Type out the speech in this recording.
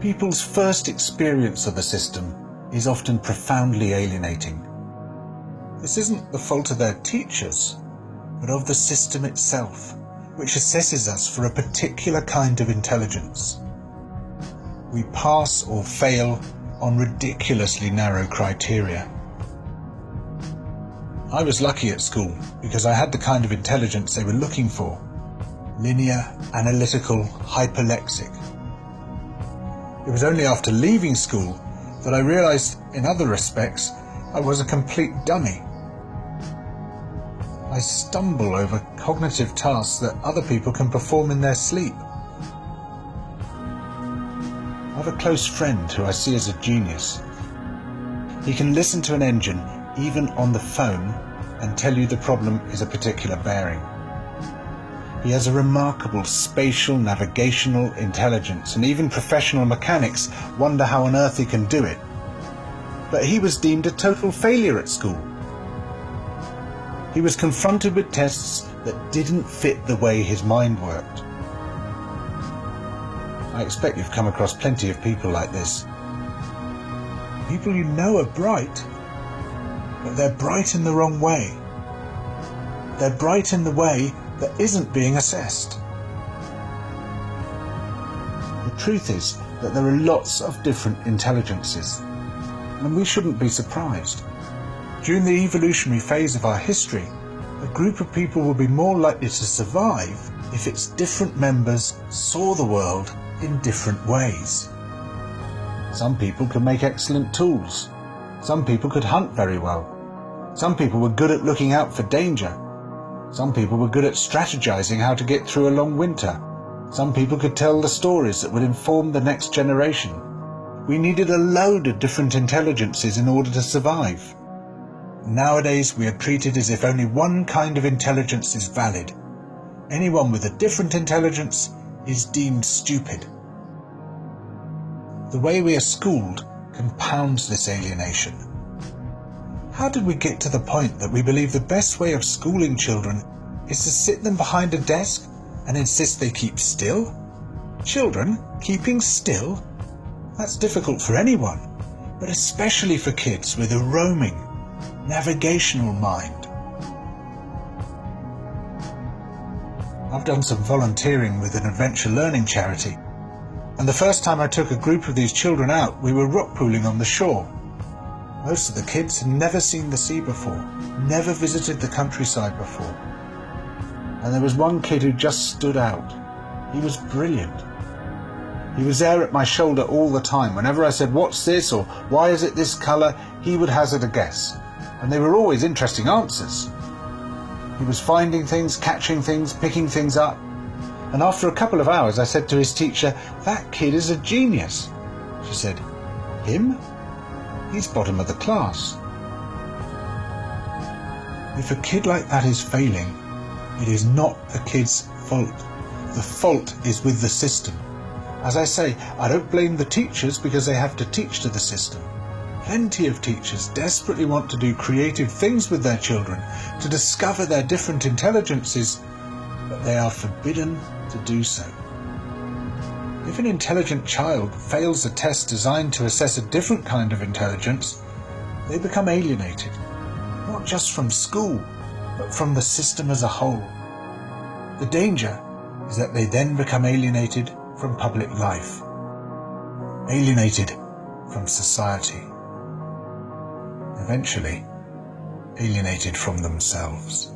People's first experience of the system is often profoundly alienating. This isn't the fault of their teachers, but of the system itself, which assesses us for a particular kind of intelligence. We pass or fail on ridiculously narrow criteria. I was lucky at school because I had the kind of intelligence they were looking for: linear, analytical, hyperlexic. It was only after leaving school that I realized, in other respects, I was a complete dummy. I stumble over cognitive tasks that other people can perform in their sleep. I have a close friend who I see as a genius. He can listen to an engine, even on the phone, and tell you the problem is a particular bearing. He has a remarkable spatial navigational intelligence, and even professional mechanics wonder how on earth he can do it. But he was deemed a total failure at school. He was confronted with tests that didn't fit the way his mind worked. I expect you've come across plenty of people like this. People you know are bright, but they're bright in the wrong way. They're bright in the way that isn't being assessed. The truth is that there are lots of different intelligences, and we shouldn't be surprised. During the evolutionary phase of our history, a group of people will be more likely to survive if its different members saw the world in different ways. Some people could make excellent tools. Some people could hunt very well. Some people were good at looking out for danger. Some people were good at strategizing how to get through a long winter. Some people could tell the stories that would inform the next generation. We needed a load of different intelligences in order to survive. Nowadays, we are treated as if only one kind of intelligence is valid. Anyone with a different intelligence is deemed stupid. The way we are schooled compounds this alienation. How did we get to the point that we believe the best way of schooling children is to sit them behind a desk and insist they keep still? Children keeping still? That's difficult for anyone, but especially for kids with a roaming, navigational mind. I've done some volunteering with an adventure learning charity, and the first time I took a group of these children out, we were rock pooling on the shore. Most of the kids had never seen the sea before, never visited the countryside before. And there was one kid who just stood out. He was brilliant. He was there at my shoulder all the time. Whenever I said, "What's this?" or "Why is it this colour?" he would hazard a guess. And they were always interesting answers. He was finding things, catching things, picking things up. And after a couple of hours I said to his teacher, "That kid is a genius." She said, "Him? He's bottom of the class." If a kid like that is failing, it is not the kid's fault. The fault is with the system. As I say, I don't blame the teachers because they have to teach to the system. Plenty of teachers desperately want to do creative things with their children, to discover their different intelligences, but they are forbidden to do so. If an intelligent child fails a test designed to assess a different kind of intelligence, they become alienated, not just from school, but from the system as a whole. The danger is that they then become alienated from public life, alienated from society, eventually alienated from themselves.